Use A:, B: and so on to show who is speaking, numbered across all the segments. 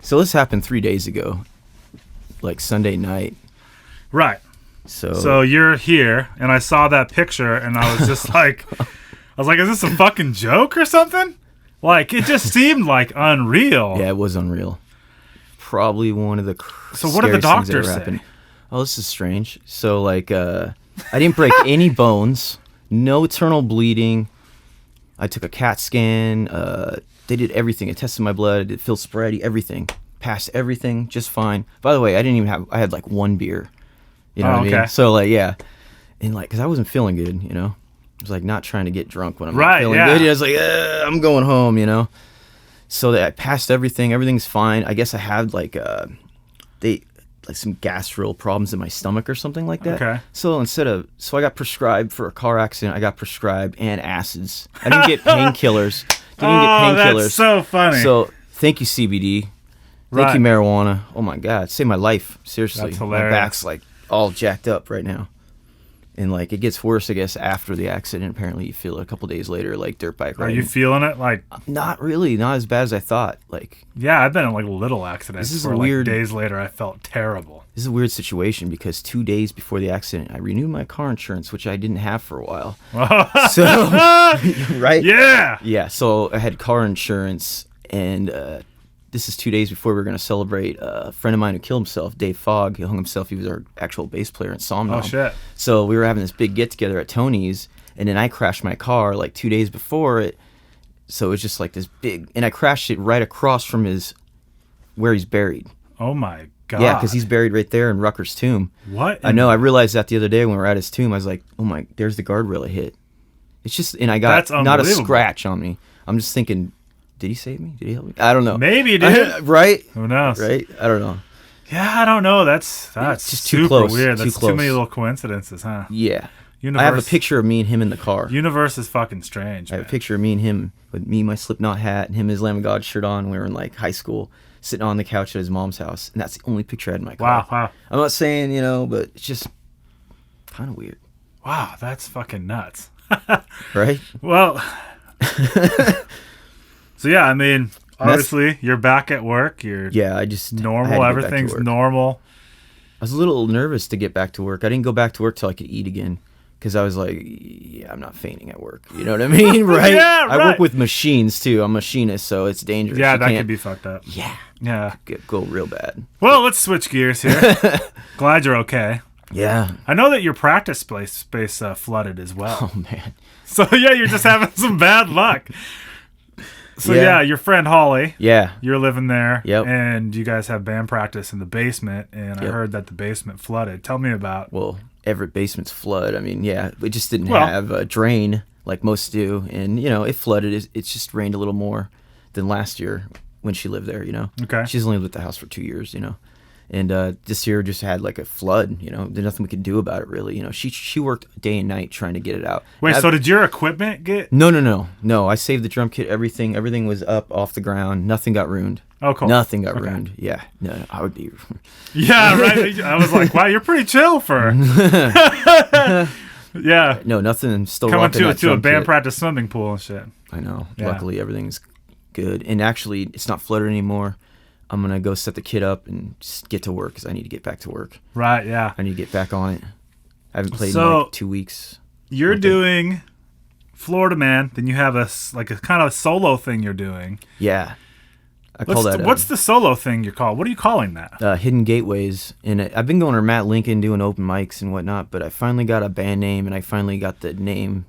A: So this happened 3 days ago, like Sunday night.
B: Right. So you're here, and I saw that picture, and I was just like, is this a fucking joke or something? Like, it just seemed like unreal.
A: Yeah, it was unreal. Probably one of the
B: So what did the doctor say?
A: Happened. Oh, this is strange. So, like, I didn't break any bones, no internal bleeding. I took a CAT scan. They did everything. It tested my blood. It did field sobriety, everything. Passed everything just fine. By the way, I had like one beer. You know what I mean? So, like, yeah. And, like, because I wasn't feeling good, you know? I was, like, not trying to get drunk when I'm not feeling good. I was like, I'm going home, you know? So I passed everything. Everything's fine. I guess I had, like, some gastro problems in my stomach or something like that.
B: Okay.
A: So I got prescribed for a car accident. I got prescribed acids. I didn't get painkillers.
B: That's so funny.
A: So thank you, CBD. Thank you, marijuana. Oh my God, saved my life. Seriously,
B: that's hilarious.
A: My back's like all jacked up right now, and like it gets worse, I guess, after the accident. Apparently, you feel it a couple days later, like dirt bike riding.
B: Are you feeling it? Like,
A: not really, not as bad as I thought. Like,
B: yeah, I've been in like little accidents.
A: This is
B: where,
A: weird.
B: Like, days later, I felt terrible.
A: This is a weird situation because 2 days before the accident, I renewed my car insurance, which I didn't have for a while. So, right?
B: Yeah.
A: Yeah. So I had car insurance, and this is 2 days before we were going to celebrate a friend of mine who killed himself, Dave Fogg. He hung himself. He was our actual bass player in Somnom.
B: Oh, shit.
A: So we were having this big get-together at Tony's, and then I crashed my car like 2 days before it. So it was just like this big... And I crashed it right across from where he's buried.
B: Oh, my God.
A: Yeah, because he's buried right there in Rucker's tomb.
B: What?
A: I know. I realized that the other day when we were at his tomb. I was like, oh, my... There's the guardrail I hit. It's just... And I got not a scratch on me. I'm just thinking... Did he save me? Did he help me? I don't know.
B: Maybe he did.
A: Right?
B: Who knows?
A: Right? I don't know.
B: Yeah, I don't know. That's
A: just
B: super
A: too close.
B: weird.
A: Too
B: That's
A: close.
B: too many little coincidences, huh?
A: Yeah. I have a picture of me and him in the car.
B: Universe is fucking strange.
A: I have a picture of me and him with me, my Slipknot hat, and him, his Lamb of God shirt on. We were in like high school, sitting on the couch at his mom's house, and that's the only picture I had in my car.
B: Wow.
A: I'm not saying, but it's just kind of weird.
B: Wow, that's fucking nuts.
A: Right?
B: Well, so yeah, I mean, obviously you're back at work.
A: I just
B: normal. Everything's normal.
A: I was a little nervous to get back to work. I didn't go back to work till I could eat again. Because I was like, yeah, I'm not fainting at work. You know what I mean? Right?
B: Yeah, right.
A: I work with machines, too. I'm a machinist, so it's dangerous.
B: Yeah, that could be fucked up.
A: Yeah.
B: Yeah.
A: Could go real bad.
B: Well, let's switch gears here. Glad you're okay.
A: Yeah.
B: I know that your practice space flooded as well.
A: Oh, man.
B: So, yeah, you're just having some bad luck. So, yeah, your friend Holly.
A: Yeah.
B: You're living there.
A: Yep.
B: And you guys have band practice in the basement. And I heard that the basement flooded. Tell me about...
A: Well, Everett basements flood. I mean, yeah, we just didn't have a drain like most do. And, it flooded. It just rained a little more than last year when she lived there,
B: Okay.
A: She's only lived at the house for 2 years, And this year just had like a flood, There's nothing we could do about it, really. She worked day and night trying to get it out.
B: Wait, so did your equipment get...
A: No. I saved the drum kit, everything. Everything was up off the ground. Nothing got ruined.
B: Oh, cool.
A: Nothing got ruined. Yeah. No, I would be...
B: Yeah, right. I was like, wow, you're pretty chill for... Yeah.
A: No, nothing still
B: coming
A: rocking
B: to a band practice swimming pool and shit.
A: I know.
B: Yeah.
A: Luckily, everything's good. And actually, it's not flooded anymore. I'm going to go set the kit up and just get to work because I need to get back to work.
B: Right, yeah.
A: I need to get back on it. I haven't played in like 2 weeks.
B: You're doing Florida Man, then you have a kind of solo thing you're doing.
A: Yeah. I call that...
B: What's the solo thing you're called? What are you calling that?
A: Hidden Gateways. And I've been going to Matt Lincoln doing open mics and whatnot, but I finally got a band name and I finally got the name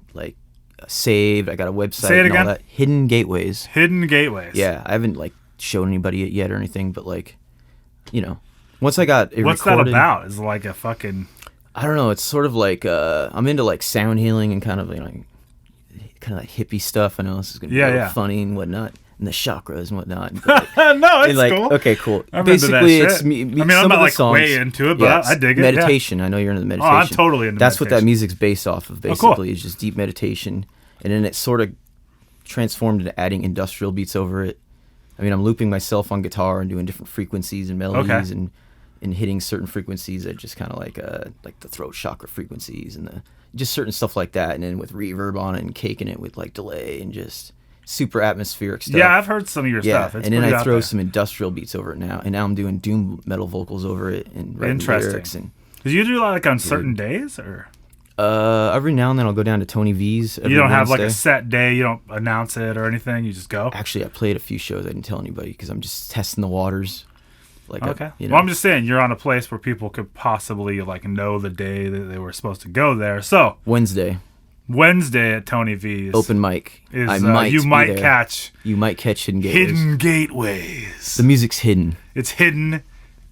A: saved. I got a website.
B: Say it
A: and
B: again?
A: all that. Hidden Gateways.
B: Hidden Gateways.
A: Yeah. I haven't shown anybody it yet or anything, but once I got it
B: What's
A: recorded,
B: that about? Is it like a fucking...
A: I don't know. It's sort of like I'm into sound healing and kind of kind of hippie stuff. I know this is gonna be a little funny and whatnot, and the chakras and whatnot. But,
B: no, it's cool.
A: Okay, cool.
B: I'm
A: Basically,
B: into that
A: it's
B: shit.
A: me.
B: I'm not way into it, but I dig it.
A: Meditation. Yeah. I know you're into the meditation.
B: Oh, I'm totally into
A: That's
B: meditation.
A: what that music's based off of. Basically,
B: cool.
A: It's just deep meditation, and then it sort of transformed into adding industrial beats over it. I mean, I'm looping myself on guitar and doing different frequencies and melodies and hitting certain frequencies that just kind of like the throat chakra frequencies and just certain stuff like that. And then with reverb on it and caking it with delay and just super atmospheric stuff.
B: Yeah, I've heard some of your stuff. It's
A: and then
B: pretty
A: I
B: out
A: throw
B: there.
A: some industrial beats over it now, and now I'm doing doom metal vocals over it and writing
B: Interesting.
A: lyrics. And
B: Do you do like on certain days, or
A: every now and then I'll go down to Tony V's.
B: you don't have like a
A: Wednesday.
B: set day? You don't announce it or anything. You just go.
A: Actually, I played a few shows. I didn't tell anybody because I'm just testing the waters. Like,
B: Okay.
A: you know,
B: Well, I'm just saying you're on a place where people could possibly like know the day that they were supposed to go there. So
A: Wednesday
B: Wednesday at Tony V's
A: open mic.
B: is
A: I might
B: you
A: be
B: might
A: there.
B: catch
A: You might catch hidden gateways.
B: hidden gateways.
A: The music's hidden.
B: It's hidden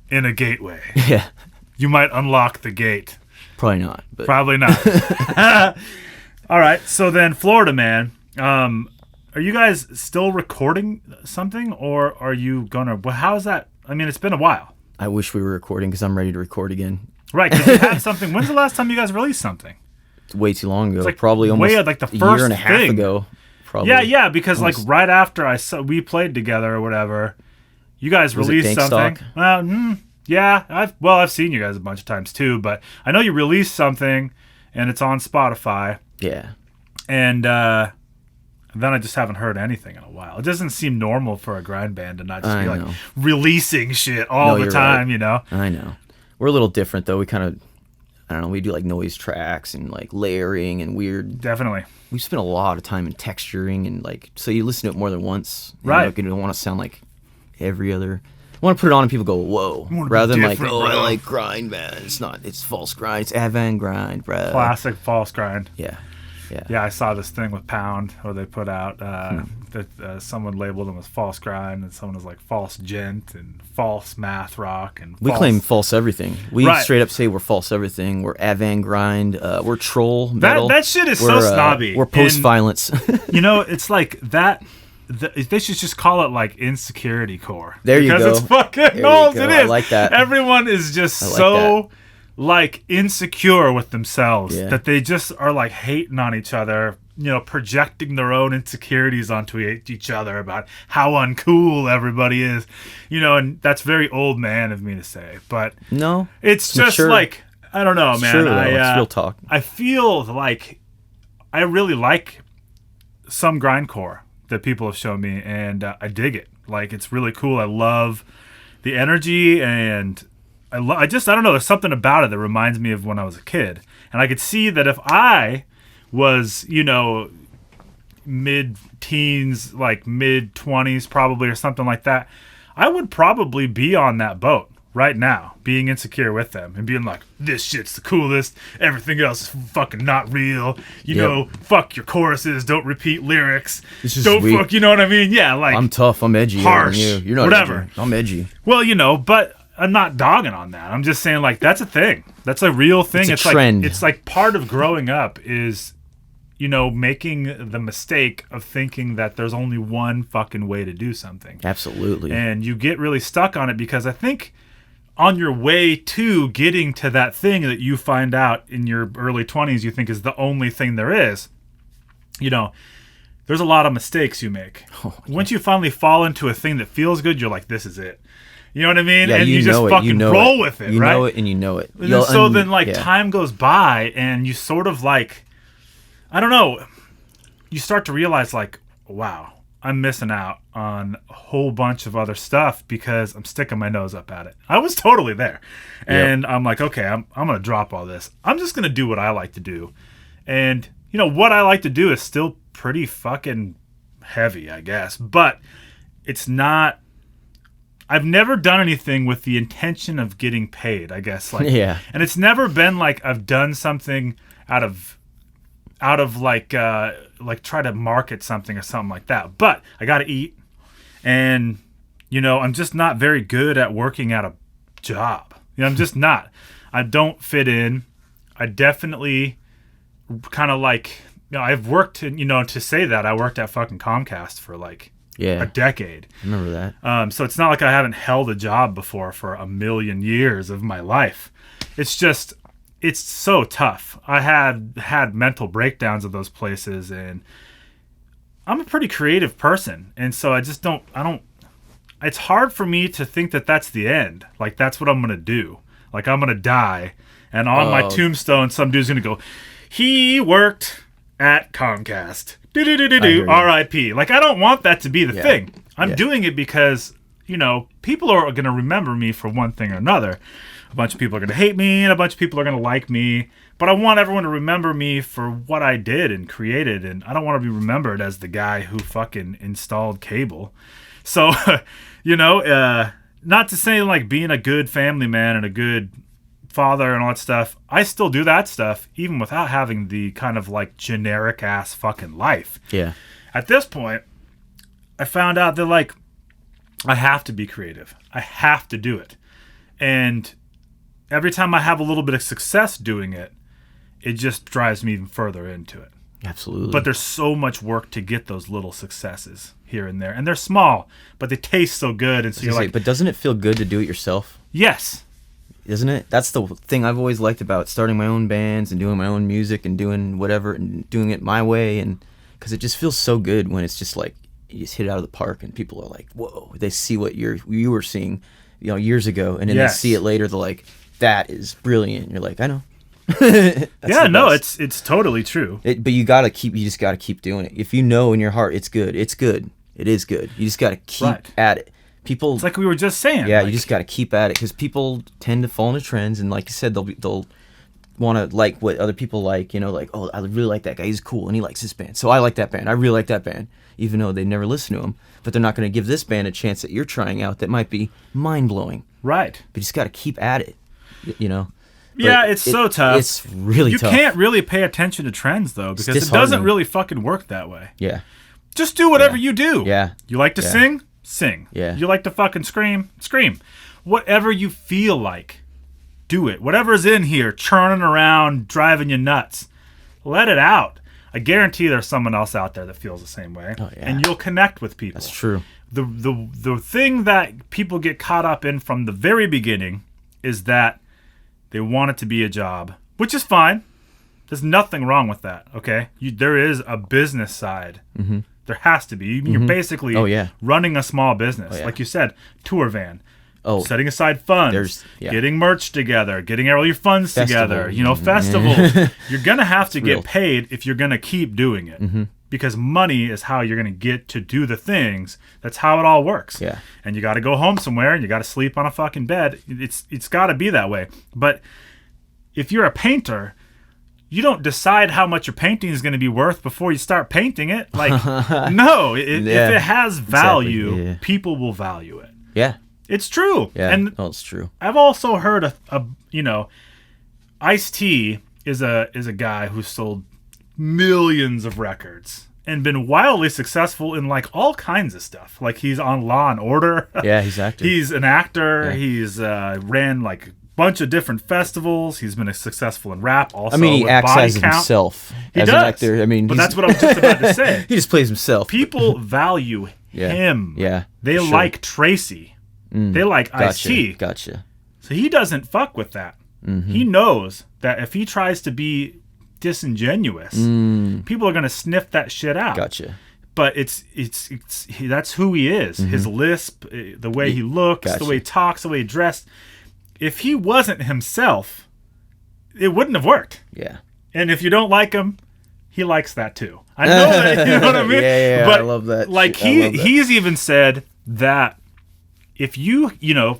B: in a gateway.
A: Yeah,
B: You might unlock the gate.
A: probably not. But
B: Probably not. All right. So then, Florida Man, are you guys still recording something, or are you gonna? Well, how's that? I mean, it's been a while,
A: I wish we were recording because I'm ready to record again.
B: right? Because you had something. When's the last time you guys released something?
A: It's way too long ago.
B: like
A: Probably
B: way
A: almost
B: like the
A: a
B: first
A: year and a half
B: thing.
A: ago. Probably.
B: Yeah, because like
A: Almost.
B: right after we played together or whatever, you guys
A: Was it
B: released
A: Dank
B: something.
A: Stock?
B: Well, yeah, I've seen you guys a bunch of times too, but I know you released something, and it's on Spotify,
A: Yeah.
B: and then I just haven't heard anything in a while. It doesn't seem normal for a grind band to not just
A: I
B: be like
A: know.
B: releasing shit all
A: No,
B: the
A: you're
B: time,
A: right.
B: you know?
A: I know. We're a little different though. We kind of, I don't know. We do like noise tracks and like layering and weird.
B: Definitely.
A: We spend a lot of time in texturing and like, so you listen to it more than once.
B: Right.
A: You don't want to sound like every other. I want to put it on and people go, whoa.
B: wanna be
A: Rather than like,
B: different,
A: oh,
B: bro.
A: I like grind, man. It's not, it's false grind. It's avant grind, bro.
B: Classic false grind.
A: Yeah. Yeah.
B: Yeah, I saw this thing with Pound where they put out that someone labeled them as false grind, and someone was like false gent and false math rock and
A: We
B: false...
A: claim false everything. We
B: Right.
A: straight up say we're false everything. We're avant grind. We're troll metal.
B: that shit is so
A: We're,
B: snobby.
A: We're post violence.
B: You know, it's like that. They should just call it like insecurity core.
A: There you
B: because
A: go.
B: it's fucking
A: There
B: no,
A: you
B: it
A: go. I
B: is.
A: like that.
B: Everyone is just
A: I like
B: so like insecure with themselves
A: Yeah.
B: that they just are like hating on each other. You know, projecting their own insecurities onto each other about how uncool everybody is. You know, and that's very old man of me to say, but
A: No.
B: it's just
A: mature.
B: like I don't know,
A: It's
B: man.
A: true, though. It's real talk.
B: I feel like I really like some grindcore that people have shown me, and I dig it. Like, it's really cool. I love the energy, and I don't know. There's something about it that reminds me of when I was a kid, and I could see that if I was, you know, mid-teens, like mid-20s probably, or something like that, I would probably be on that boat right now, being insecure with them and being like, this shit's the coolest, everything else is fucking not real, you
A: Yep.
B: know, fuck your choruses, don't repeat lyrics,
A: It's just
B: don't
A: weak.
B: fuck, you know what I mean? Yeah, like,
A: I'm tough. I'm edgy.
B: Harsh.
A: You're not
B: Whatever.
A: edgy. I'm edgy.
B: well, you know, but I'm not dogging on that. I'm just saying, like, that's a thing. That's a real thing.
A: It's a trend.
B: Like, it's like part of growing up is, you know, making the mistake of thinking that there's only one fucking way to do something.
A: Absolutely.
B: And you get really stuck on it because I think on your way to getting to that thing that you find out in your early 20s you think is the only thing there is, you know, there's a lot of mistakes you make.
A: Oh,
B: Once you finally fall into a thing that feels good, you're like, this is it. You know what I mean?
A: Yeah,
B: and you just
A: know it.
B: fucking
A: You know
B: roll
A: it.
B: with it,
A: you
B: right?
A: know it and you know it.
B: And then, so then, like,
A: yeah.
B: time goes by and you sort of, like, I don't know, you start to realize, like, wow, I'm missing out on a whole bunch of other stuff because I'm sticking my nose up at it. I was totally there. And I'm like, okay, I'm going to drop all this. I'm just going to do what I like to do. And, you know, what I like to do is still pretty fucking heavy, I guess. But it's not... I've never done anything with the intention of getting paid, I guess. Like,
A: Yeah.
B: And it's never been like I've done something out of like try to market something or something like that. But I got to eat, and you know, I'm just not very good at working at a job. You know, I'm just not. I don't fit in. I definitely kind of like, you know, I've worked, you know, to say that I worked at fucking Comcast for like
A: Yeah.
B: a decade.
A: I remember that.
B: So it's not like I haven't held a job before for a million years of my life. It's just, it's so tough. I had mental breakdowns of those places, and I'm a pretty creative person. And so I don't, it's hard for me to think that that's the end. Like, that's what I'm going to do. Like, I'm going to die. And on my tombstone, some dude's going to go, he worked at Comcast do R.I.P. Like, I don't want that to be the thing. I'm doing it because, you know, people are going to remember me for one thing or another. A bunch of people are going to hate me, and a bunch of people are going to like me. But I want everyone to remember me for what I did and created, and I don't want to be remembered as the guy who fucking installed cable. So, you know, not to say like being a good family man and a good father and all that stuff. I still do that stuff, even without having the kind of like generic ass fucking life.
A: Yeah.
B: At this point, I found out that like I have to be creative. I have to do it. And every time I have a little bit of success doing it, it just drives me even further into it.
A: Absolutely.
B: But there's so much work to get those little successes here and there. And they're small, but they taste so good. And so you're like...
A: But doesn't it feel good to do it yourself?
B: Yes.
A: Isn't it? That's the thing I've always liked about starting my own bands and doing my own music and doing whatever and doing it my way. And because it just feels so good when it's just like you just hit it out of the park and people are like, whoa, they see what you were seeing, you know, years ago. And then they see it later. They're like, that is brilliant. And you're like, I know.
B: Yeah, no, it's totally true.
A: But you just gotta keep doing it. If you know in your heart it's good, it is good. You just gotta keep at it. People,
B: it's like we were just saying.
A: Yeah,
B: like,
A: you just gotta keep at it because people tend to fall into trends, and like you said, they'll want to like what other people like. You know, like, oh, I really like that guy. He's cool, and he likes this band, so I like that band. I really like that band, even though they never listen to him. But they're not gonna give this band a chance that you're trying out that might be mind blowing.
B: Right.
A: But you just gotta keep at it. You know. But
B: yeah, it's so tough.
A: It's really tough.
B: You can't really pay attention to trends, though, because it doesn't really fucking work that way.
A: Yeah.
B: Just do whatever you do.
A: Yeah.
B: You like to sing? Sing.
A: Yeah.
B: You like to fucking scream? Scream. Whatever you feel like, do it. Whatever's in here, churning around, driving you nuts, let it out. I guarantee there's someone else out there that feels the same way.
A: Oh, yeah.
B: And you'll connect with people.
A: That's true.
B: The thing that people get caught up in from the very beginning is that they want it to be a job, which is fine. There's nothing wrong with that, okay? There is a business side. Mm-hmm. There has to be. You're basically running a small business. Like you said, tour van. Setting aside funds, getting merch together, getting all your funds together, you know, festivals. You're going to have to get paid if you're going to keep doing it. Mm-hmm. Because money is how you're going to get to do the things. That's how it all works. Yeah. And you got to go home somewhere and you got to sleep on a fucking bed. It's got to be that way. But if you're a painter, you don't decide how much your painting is going to be worth before you start painting it. Like, no. If it has value, people will value it. Yeah. It's true.
A: Yeah.
B: And
A: it's true.
B: I've also heard Ice-T is a guy who sold millions of records and been wildly successful in like all kinds of stuff. Like he's on Law and Order.
A: Yeah, he's actor.
B: He's an actor. Yeah. He's ran like a bunch of different festivals. He's been successful in rap. Also,
A: I mean, he acts as himself.
B: He
A: as
B: does.
A: An actor. I mean,
B: but that's what I was just about to say.
A: He just plays himself.
B: People value him.
A: Yeah,
B: they like Tracy. They like Ice-T.
A: Gotcha.
B: So he doesn't fuck with that. Mm-hmm. He knows that if he tries to be disingenuous, people are gonna sniff that shit out.
A: Gotcha.
B: But that's who he is. Mm-hmm. His lisp, the way he looks, the way he talks, the way he dressed. If he wasn't himself, it wouldn't have worked. Yeah. And if you don't like him, he likes that too. I know that, you know what I mean?
A: Yeah,
B: but
A: I love that.
B: Like he's even said that if you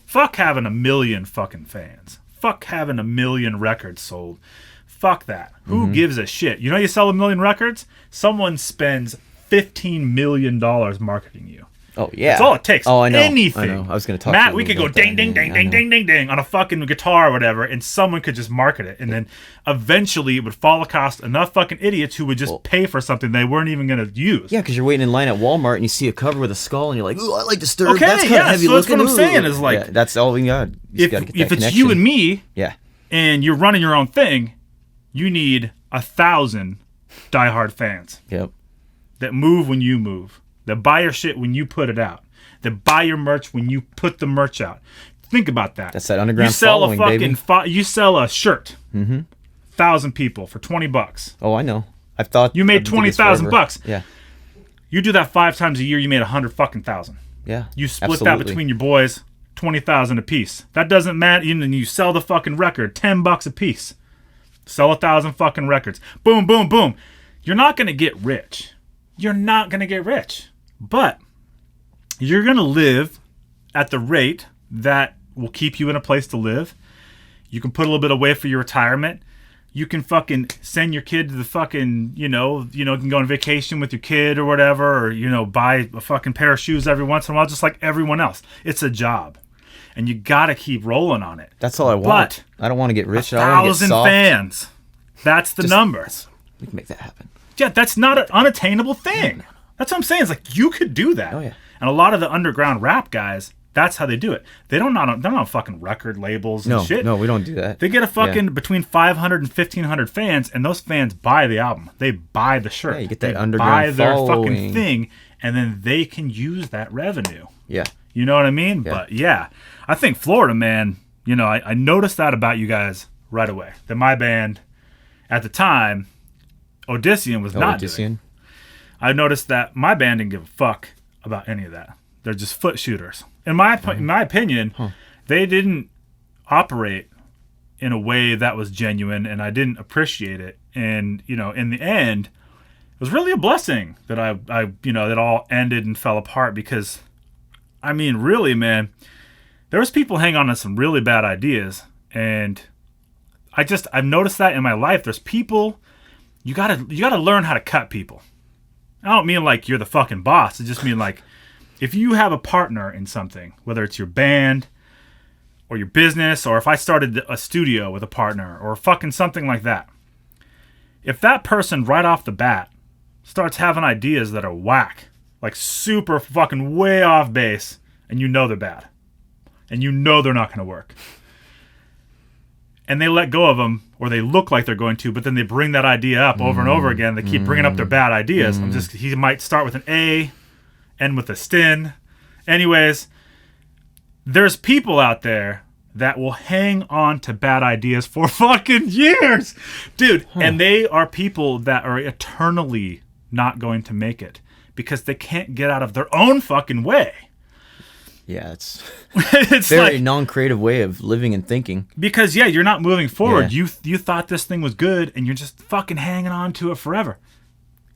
B: fuck having 1 million fucking fans, fuck having 1 million records sold. Fuck that. Who gives a shit? You know, you sell 1 million records, someone spends $15 million marketing you.
A: Oh, yeah.
B: That's all it takes.
A: Oh, I know.
B: Anything.
A: I know. I was going to talk
B: Matt,
A: to you
B: we could go ding, ding, ding, ding, ding, ding, ding on a fucking guitar or whatever, and someone could just market it. And then eventually it would fall across enough fucking idiots who would just pay for something they weren't even going to use.
A: Yeah, because you're waiting in line at Walmart and you see a cover with a skull and you're like, ooh, I like Disturbed.
B: Okay,
A: that's kind of heavy
B: so
A: looking.
B: That's what I'm saying is like...
A: Yeah, that's all we got.
B: If it's you and me, and you're running your own thing, you need 1,000 diehard fans. Yep. That move when you move. That buy your shit when you put it out. That buy your merch when you put the merch out. Think about that.
A: That's that underground following, baby.
B: You sell a shirt. 1,000 people for $20.
A: Oh, I know. I've thought
B: you made $20,000.
A: Yeah.
B: You do that 5 times a year, you made 100,000. Yeah. You split that between your boys, 20,000 a piece. That doesn't matter. And you sell the fucking record, $10 a piece. Sell 1,000 fucking records. Boom, boom, boom. You're not gonna get rich. you're not going to get rich. But you're going to live at the rate that will keep you in a place to live. You can put a little bit away for your retirement. You can fucking send your kid to the fucking, you can go on vacation with your kid or whatever, or, buy a fucking pair of shoes every once in a while, just like everyone else. It's a job. And you got to keep rolling on it.
A: That's all I want. But I don't want to get rich.
B: 1,000 fans. That's the number.
A: We can make that happen.
B: Yeah, that's not an unattainable thing. No. That's what I'm saying. It's like, you could do that.
A: Oh, yeah.
B: And a lot of the underground rap guys, that's how they do it. They're not on fucking record labels and shit.
A: No, we don't do that.
B: They get a fucking between 500 and 1,500 fans, and those fans buy the album. They buy the shirt.
A: Yeah, you get that underground
B: their
A: following.
B: Fucking thing, and then they can use that revenue.
A: Yeah.
B: You know what I mean?
A: Yeah.
B: But yeah, I think Florida, man, I noticed that about you guys right away. That my band, at the time, Odyssean was not doing. I noticed that my band didn't give a fuck about any of that. They're just foot shooters. In my opinion, they didn't operate in a way that was genuine, and I didn't appreciate it. And in the end, it was really a blessing that I that all ended and fell apart, because, I mean, really, man, there was people hanging on to some really bad ideas, and I've noticed that in my life. There's people, you gotta learn how to cut people. I don't mean like you're the fucking boss. I just mean like, if you have a partner in something, whether it's your band or your business, or if I started a studio with a partner or fucking something like that, if that person right off the bat starts having ideas that are whack, like super fucking way off base, and they're bad, and they're not going to work, and they let go of them, or they look like they're going to, but then they bring that idea up over and over again. They keep bringing up their bad ideas. He might start with an A, end with a stin. Anyways, there's people out there that will hang on to bad ideas for fucking years, dude. And they are people that are eternally not going to make it because they can't get out of their own fucking way.
A: Yeah, it's
B: it's
A: very
B: like,
A: non-creative way of living and thinking.
B: Because you're not moving forward.
A: Yeah.
B: You thought this thing was good, and you're just fucking hanging on to it forever.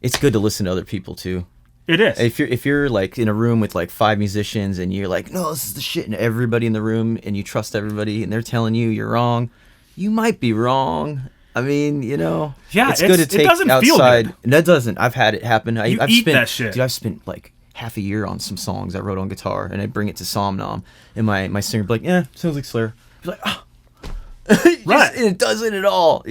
A: It's good to listen to other people too.
B: It is.
A: If you're like in a room with like 5 musicians and you're like, no, this is the shit, and everybody in the room, and you trust everybody, and they're telling you you're wrong, you might be wrong. I mean,
B: yeah,
A: it's good to take
B: it doesn't
A: outside.
B: feel good.
A: And that doesn't. I've had it happen. I've
B: eat
A: spent,
B: that shit.
A: Dude, I've spent like half a year on some songs I wrote on guitar, and I bring it to Somnom, and my singer would be like, sounds like Slayer. He's like, oh.
B: Right.
A: And it doesn't at all,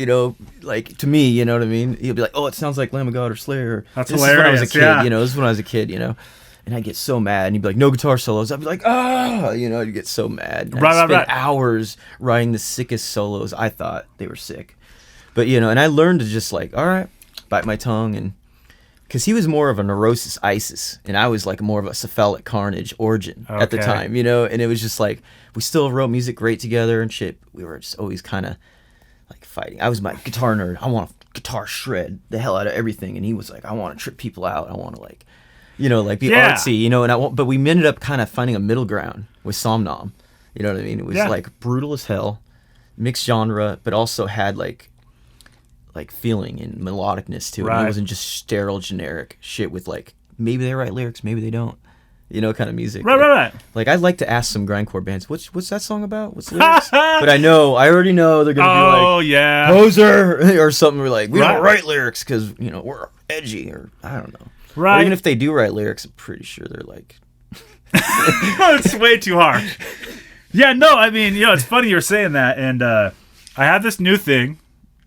A: like to me, you know what I mean? He'll be like, oh, it sounds like Lamb of God or Slayer.
B: That's
A: this
B: hilarious.
A: Is when I was a kid,
B: yeah.
A: This is when I was a kid, and I'd get so mad, and he'd be like, no guitar solos. I'd be like, you'd get so mad. And I'd spend hours writing the sickest solos. I thought they were sick. But, and I learned to just like, all right, bite my tongue, and because he was more of a neurosis Isis, and I was like more of a cephalic carnage origin at the time, and it was just like, we still wrote music great together and shit. We were just always kind of like fighting. I was my guitar nerd. I want to guitar shred the hell out of everything, and he was like, I want to trip people out. I want to like be artsy, but we ended up kind of finding a middle ground with Somnom. You know what I mean? It was like brutal as hell, mixed genre, but also had like feeling and melodicness to it.
B: Right.
A: It wasn't just sterile generic shit with like, maybe they write lyrics, maybe they don't. Kind of music.
B: Right.
A: Like, I'd like to ask some grindcore bands, what's that song about? What's the lyrics? But I already know they're going to be like,
B: yeah,
A: poser, or something. We're like, we don't write lyrics because, we're edgy, or I don't know.
B: Right.
A: Or even if they do write lyrics, I'm pretty sure they're like...
B: It's way too harsh. Yeah, no, I mean, it's funny you're saying that, and I have this new thing,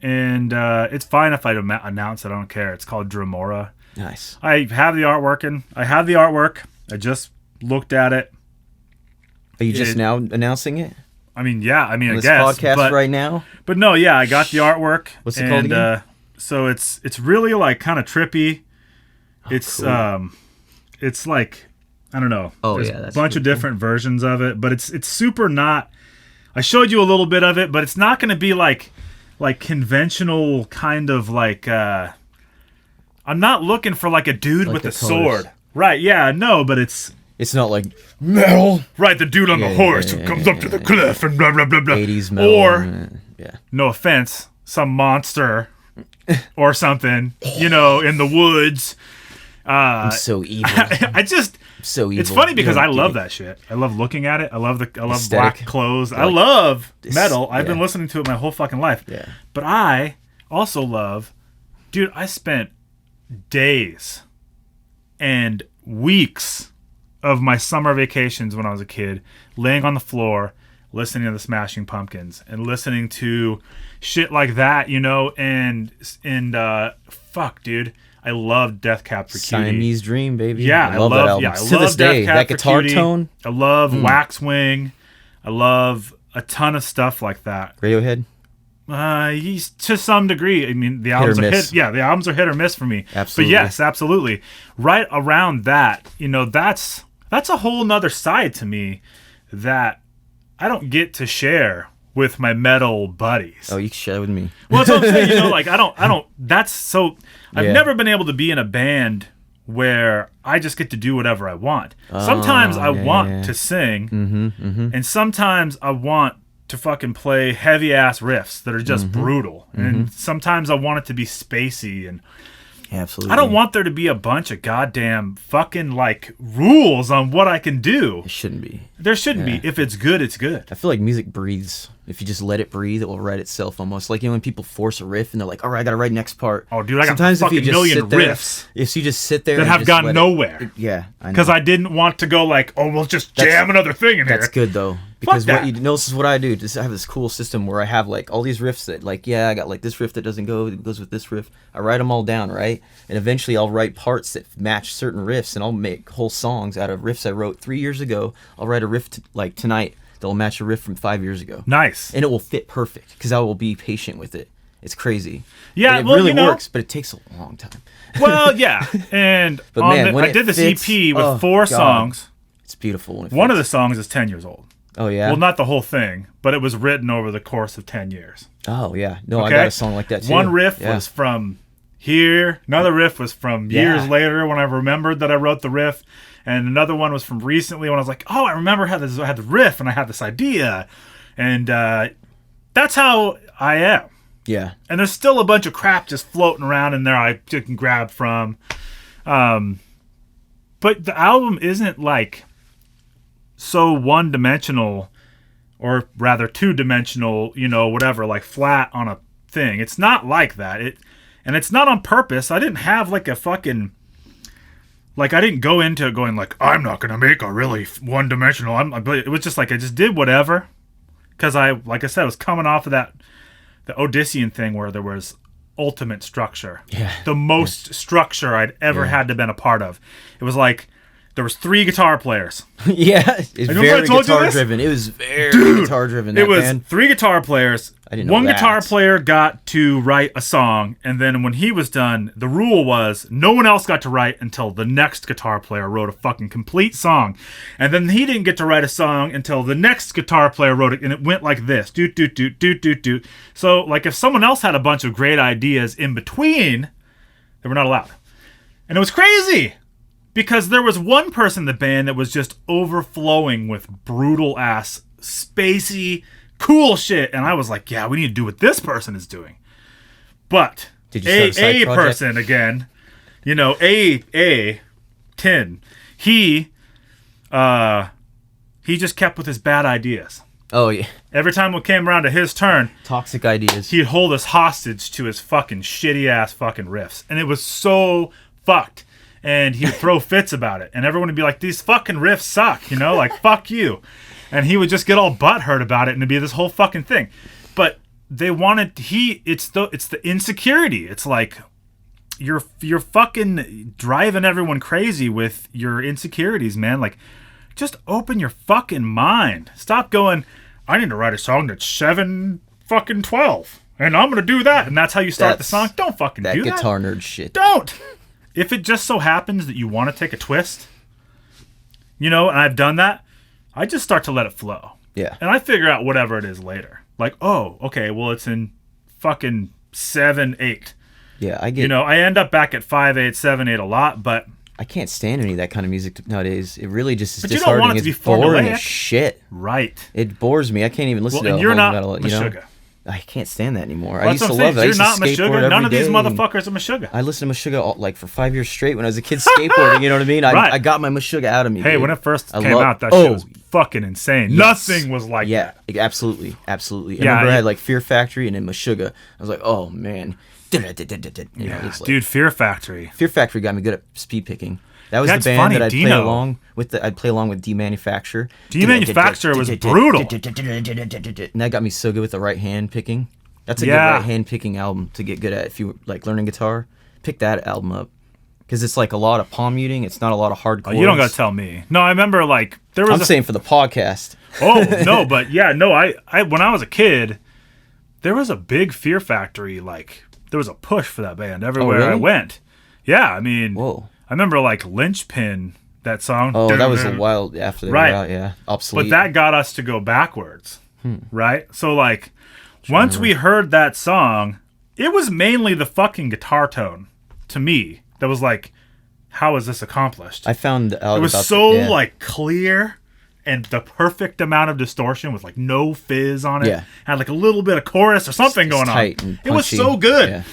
B: and it's fine if I don't announce it, I don't care. It's called Dremora.
A: Nice.
B: I have the artwork. I just looked at it.
A: Are you just now announcing it?
B: I mean, yeah. I mean,
A: on
B: I
A: this
B: guess.
A: podcast right now?
B: But no, yeah, I got the artwork.
A: What's it called again?
B: So it's really like kind of trippy.
A: Cool.
B: It's like, I don't know.
A: Oh,
B: There's
A: yeah, that's
B: a bunch of different versions of it, but it's super not. I showed you a little bit of it, but it's not going to be like conventional kind of like. I'm not looking for like a dude
A: like
B: with a
A: colors.
B: Sword. Right, yeah, no, but it's
A: not like metal.
B: Right, the dude on the horse who comes up to the cliff and blah, blah, blah, blah.
A: 80s metal.
B: Or, no offense, some monster or something, in the woods.
A: I'm so evil.
B: I just
A: So evil.
B: It's funny because
A: You
B: I
A: don't
B: love
A: get it.
B: that shit. I love looking at it. I love
A: Aesthetic.
B: black clothes. I
A: Like,
B: love
A: this-
B: metal. I've been
A: yeah.
B: listening to it my whole fucking life.
A: Yeah.
B: But I also love, dude, I spent days and weeks of my summer vacations when I was a kid laying on the floor listening to the Smashing Pumpkins and listening to shit like that, you know, and fuck, dude, I love Death Cab for Cutie.
A: Siamese Dream, baby.
B: Yeah,
A: I love that album.
B: Yeah, I
A: to
B: love
A: this day,
B: Death Cab
A: that
B: for
A: guitar
B: Cutie.
A: tone.
B: I love Waxwing. I love a ton of stuff like that.
A: Radiohead.
B: He's to some degree. I mean, the albums
A: or
B: are
A: miss.
B: the albums are hit or miss for me.
A: Absolutely.
B: But yes, absolutely. Right around that, you know, that's a whole nother side to me that I don't get to share with my metal buddies.
A: Oh, you can share it with me.
B: Well, that's what I'm saying. You know, like I don't. That's so. I've
A: Yeah.
B: never been able to be in a band where I just get to do whatever I want. Sometimes I want to sing, and sometimes I want to fucking play heavy ass riffs that are just brutal, and sometimes I want it to be spacey and.
A: Absolutely.
B: I don't want there to be a bunch of goddamn fucking like rules on what I can do.
A: It shouldn't be.
B: There shouldn't be. If it's good, it's good.
A: I feel like music breathes. If you just let it breathe, it will write itself almost. Like, you know, when people force a riff and they're like, all right, I got to write next part.
B: Oh, dude, I got
A: Sometimes
B: fucking
A: if you just
B: million
A: sit there,
B: riffs
A: if you just sit there
B: that
A: and
B: have
A: just
B: gone
A: let
B: nowhere.
A: Yeah, I know.
B: Because I didn't want to go like, oh, we'll just jam another thing in here.
A: That's good though, because
B: that.
A: what you know, this is what I do. I have this cool system where I have like all these riffs that, like, yeah, I got like this riff that doesn't go, it goes with this riff. I write them all down, right? And eventually I'll write parts that match certain riffs, and I'll make whole songs out of riffs I wrote 3 years ago. I'll write a riff like tonight that'll match a riff from 5 years ago.
B: Nice.
A: And it will fit perfect because I will be patient with it. It's crazy.
B: Yeah,
A: And it
B: well,
A: really
B: you know,
A: works, but it takes a long time.
B: Well, yeah. And
A: But man, when
B: I
A: it
B: did this
A: fits-
B: EP with
A: oh,
B: 4
A: God.
B: songs.
A: It's beautiful. When it
B: One of the
A: fits.
B: songs is 10 years old.
A: Oh yeah.
B: Well, not the whole thing, but it was written over the course of 10 years.
A: Oh yeah. No,
B: Okay?
A: I got a song like that too.
B: One riff
A: Yeah.
B: was from here. Another riff was from years later when I remembered that I wrote the riff. And another one was from recently when I was like, oh, I remember I had the riff and I had this idea. And that's how I am.
A: Yeah.
B: And there's still a bunch of crap just floating around in there I can grab from. But the album isn't like so one-dimensional, or rather two-dimensional, you know, whatever, like flat on a thing. It's not like that. And it's not on purpose. I didn't have like a fucking... Like, I didn't go into it going like, I'm not going to make a really one-dimensional... It was just like, I just did whatever. Because like I said, I was coming off of the Odyssean thing where there was ultimate structure.
A: Yeah.
B: The most structure I'd ever had to been a part of. It was like, there was 3 guitar players.
A: Yeah, it's
B: remember I
A: very
B: told you
A: guitar
B: this?
A: driven. It was very guitar driven.
B: It was 3 guitar players.
A: I didn't know
B: One
A: that.
B: guitar player got to write a song, and then when he was done, the rule was no one else got to write until the next guitar player wrote a fucking complete song. And then he didn't get to write a song until the next guitar player wrote it, and it went like this. Doot, doot, doot, doot, doot, doot. So, like, if someone else had a bunch of great ideas in between, they were not allowed. And it was crazy! Because there was one person in the band that was just overflowing with brutal ass, spacey, cool shit. And I was like, yeah, we need to do what this person is doing. But
A: Did you start a side project?
B: person again, you know, Tin, he just kept with his bad ideas.
A: Oh yeah,
B: Every time it came around to his turn,
A: toxic ideas.
B: he'd hold us hostage to his fucking shitty ass fucking riffs. And it was so fucked. And he would throw fits about it. And everyone would be like, these fucking riffs suck, you know? Like, fuck you. And he would just get all butthurt about it and it'd be this whole fucking thing. But they wanted... It's the insecurity. It's like, you're fucking driving everyone crazy with your insecurities, man. Like, just open your fucking mind. Stop going, I need to write a song that's 7 fucking 12. And I'm going to do that. And that's how you start the song. Don't fucking do that.
A: That guitar nerd shit.
B: Don't. If it just so happens that you want to take a twist, you know, and I've done that, I just start to let it flow.
A: Yeah.
B: And I figure out whatever it is later. Like, oh, okay, well, it's in fucking 7/8.
A: Yeah, I get.
B: You know, I end up back at 5/8, 7/8 a lot, but
A: I can't stand any of that kind of music nowadays. It really just is
B: But you don't
A: disheartening.
B: want it to
A: It's
B: be
A: boring
B: formulaic.
A: as shit.
B: right.
A: It bores me. I can't even listen
B: Well,
A: to
B: and you're
A: whole
B: not
A: metal. You know.
B: Meshuggah.
A: I can't stand that anymore.
B: Well,
A: I used to love it. I
B: You're
A: used to
B: not
A: skateboard
B: Meshuggah.
A: every
B: None of these
A: day,
B: motherfuckers are Meshuggah.
A: I listened to Meshuggah like for 5 years straight when I was a kid skateboarding. You know what I mean?
B: Right.
A: I got my Meshuggah out of me.
B: Hey,
A: dude.
B: when it first
A: I
B: came
A: love-
B: out, that
A: oh,
B: shit was fucking insane.
A: yes.
B: Nothing was like
A: Yeah,
B: that.
A: absolutely. I
B: Yeah,
A: remember I had like Fear Factory and then Meshuggah. I was like, oh man. You know,
B: Yeah,
A: it's like-
B: dude, Fear Factory.
A: Fear Factory got me good at speed picking. That was
B: That's
A: the band
B: funny,
A: that I'd play
B: Dino.
A: along with. I'd play along with Demanufacture.
B: Demanufacture was brutal.
A: And that got me so good with the right hand picking. That's a good
B: Yeah.
A: right hand picking album to get good at if you like learning guitar. Pick that album up because it's like a lot of palm muting. It's not a lot of hard
B: Oh,
A: chords.
B: you don't gotta tell me. No, I remember like there was.
A: I'm saying for the podcast.
B: Oh no, but yeah, no. I when I was a kid, there was a big Fear Factory. Like there was a push for that band everywhere I
A: really?
B: went. Yeah, I mean,
A: Whoa.
B: I remember like Linchpin, that song.
A: Oh, that was a while after they
B: Right.
A: were out. Yeah, obsolete.
B: But that got us to go backwards, right? So like, once we heard that song, it was mainly the fucking guitar tone to me that was like, how is this accomplished?
A: I found out
B: It was
A: about
B: so
A: yeah.
B: like clear and the perfect amount of distortion with like no fizz on it.
A: Yeah.
B: Had like a little bit of chorus or something
A: It's
B: going
A: tight
B: on.
A: and
B: It was
A: punchy.
B: so good.
A: Yeah.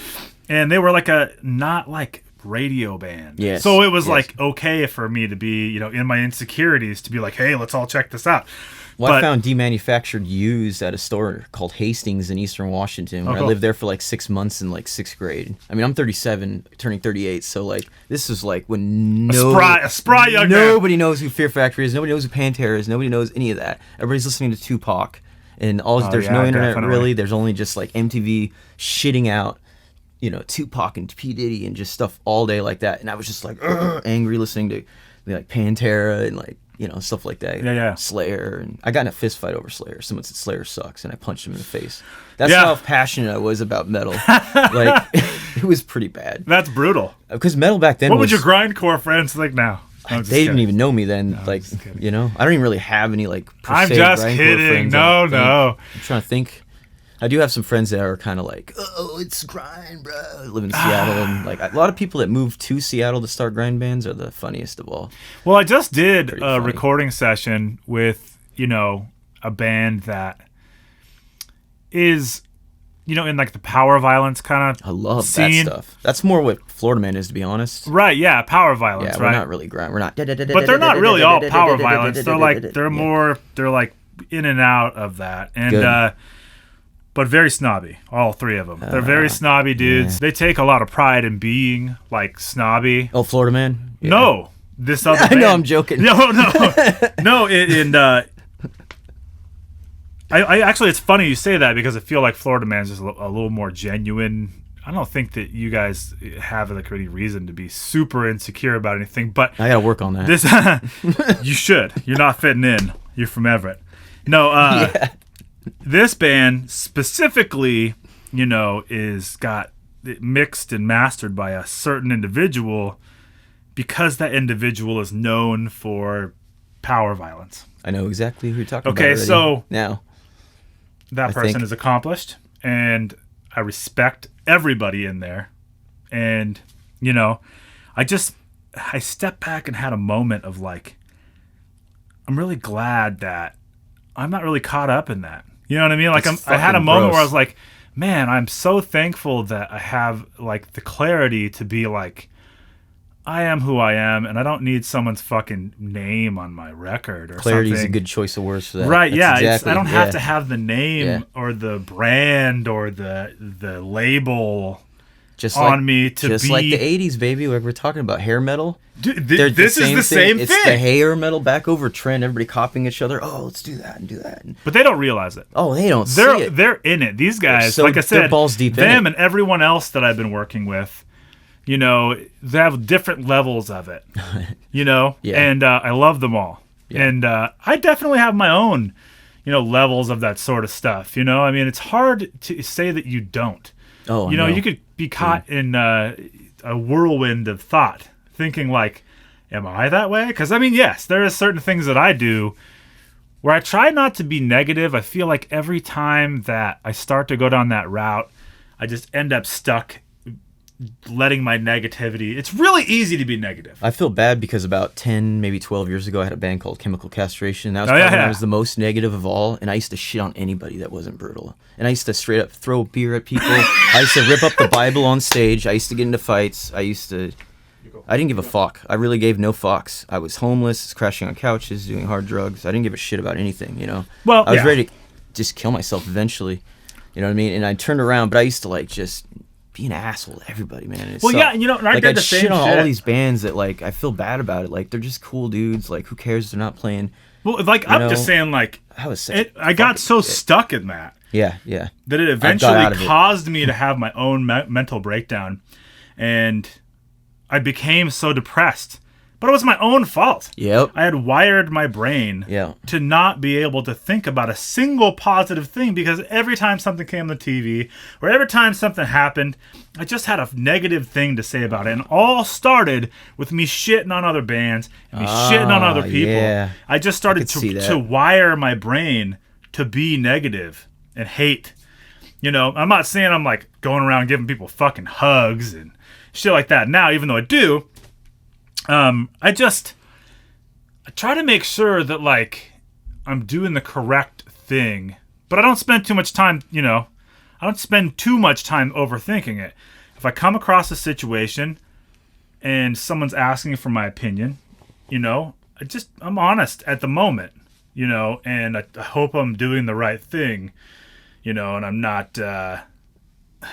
B: And they were like a not like radio band.
A: Yes,
B: So it was
A: yes.
B: like okay for me to be, you know, in my insecurities to be like, hey, let's all check this out.
A: Well, I
B: But-
A: found demanufactured used at a store called Hastings in Eastern Washington. Where
B: cool.
A: I lived there for like 6 months in like 6th grade. I mean, I'm 37, turning 38, so like this is like when
B: A spry young man.
A: nobody knows who Fear Factory is. Nobody knows who Pantera is. Nobody knows any of that. Everybody's listening to Tupac, and there's
B: yeah,
A: no internet
B: definitely.
A: really. There's only just like MTV shitting out, you know, Tupac and P Diddy and just stuff all day like that. And I was just like angry listening to like Pantera and like, you know, stuff like that.
B: Yeah.
A: Slayer, and I got in a fist fight over Slayer. Someone said Slayer sucks, and I punched him in the face. That's
B: Yeah.
A: how passionate I was about metal. Like, it was pretty bad.
B: That's brutal.
A: Because metal back then
B: What would
A: was,
B: your grindcore friends think now? I'm just
A: they didn't
B: kidding.
A: even know me then. Like,
B: just kidding.
A: you know, I don't even really have any like. Per
B: I'm
A: se
B: just
A: grindcore
B: kidding.
A: friends, I
B: No,
A: don't think.
B: no.
A: I'm trying to think. I do have some friends that are kind of like, oh, it's grind, bro. I live in Seattle, and like a lot of people that move to Seattle to start grind bands are the funniest of all.
B: Well, I just did a
A: funny.
B: recording session with, you know, a band that is, you know, in like the power violence kind of
A: I love
B: scene.
A: that stuff. That's more what Florida Man is, to be honest.
B: Right, yeah, power violence,
A: Yeah, we're
B: right?
A: not really grind. We're not.
B: But they're not really all power violence. They're like they're like in and out of that. And
A: Good.
B: but very snobby, all three of them. They're very snobby dudes. They take a lot of pride in being like snobby.
A: Oh, Florida Man. Yeah.
B: No, this other
A: I
B: band.
A: know. I'm joking.
B: No. I actually, it's funny you say that because I feel like Florida Man's just a little more genuine. I don't think that you guys have like any reason to be super insecure about anything, but
A: I gotta work on that.
B: this you should. You're not fitting in. You're from Everett. No, this band specifically, you know, is got it mixed and mastered by a certain individual because that individual is known for power violence.
A: I know exactly who you're talking about.
B: Okay,
A: already.
B: so
A: now
B: that
A: I
B: person
A: think-
B: is accomplished, and I respect everybody in there. And, you know, I stepped back and had a moment of like, I'm really glad that I'm not really caught up in that. You know what I mean? Like
A: It's
B: I had a
A: fucking
B: moment where I
A: gross.
B: was like, man, I'm so thankful that I have like the clarity to be like, I am who I am, and I don't need someone's fucking name on my record or
A: clarity is
B: something.
A: a good choice of words for that.
B: Right,
A: That's
B: yeah.
A: exactly,
B: I don't have
A: yeah.
B: to have the name
A: Yeah.
B: or the brand or the label
A: just
B: on
A: like,
B: me to
A: just
B: be.
A: like the '80s, baby. Like we're talking about hair metal.
B: Dude,
A: They're
B: this is the same
A: It's the
B: thing.
A: hair metal back over trend. Everybody copying each other. Oh, let's do that and do that. And,
B: But they don't realize it.
A: oh, they don't see
B: They're
A: it.
B: they're in it. These guys,
A: so-
B: like I
A: they're
B: said,
A: balls deep in
B: them
A: it.
B: and everyone else that I've been working with, you know, they have different levels of it. You know,
A: Yeah.
B: and I love them all.
A: Yeah.
B: And I definitely have my own, you know, levels of that sort of stuff. You know, I mean, it's hard to say that you don't.
A: Oh,
B: You know,
A: no.
B: you could be caught in a whirlwind of thought, thinking like, am I that way? Because, I mean, yes, there are certain things that I do where I try not to be negative. I feel like every time that I start to go down that route, I just end up stuck letting my negativity. It's really easy to be negative.
A: I feel bad because about 10, maybe 12 years ago, I had a band called Chemical Castration. That was probably when I was the most negative of all, and I used to shit on anybody that wasn't brutal. And I used to straight up throw beer at people. I used to rip up the Bible on stage. I used to get into fights. I didn't give a fuck. I really gave no fucks. I was homeless, crashing on couches, doing hard drugs. I didn't give a shit about anything, you know?
B: Well,
A: I was ready to just kill myself eventually. You know what I mean? And I turned around, but I used to like just be an asshole to everybody, man. It
B: well,
A: sucked.
B: yeah, you know, and I
A: like,
B: did
A: I'd
B: the same
A: shit on
B: shit.
A: all these bands that like I feel bad about it. Like they're just cool dudes. Like who cares? They're not playing.
B: Well, like I'm just saying, like I got so stuck in that.
A: Yeah.
B: That it eventually caused me to have my own mental breakdown, and I became so depressed. But it was my own fault.
A: Yep.
B: I had wired my brain to not be able to think about a single positive thing because every time something came on the TV or every time something happened, I just had a negative thing to say about it. And all started with me shitting on other bands and me shitting on other people.
A: Yeah.
B: I just started to wire my brain to be negative and hate. You know, I'm not saying I'm like going around giving people fucking hugs and shit like that now, even though I do. I try to make sure that like I'm doing the correct thing, but I don't spend too much time, you know, I don't spend too much time overthinking it. If I come across a situation and someone's asking for my opinion, you know, I'm honest at the moment, you know, and I hope I'm doing the right thing, you know, and I'm not,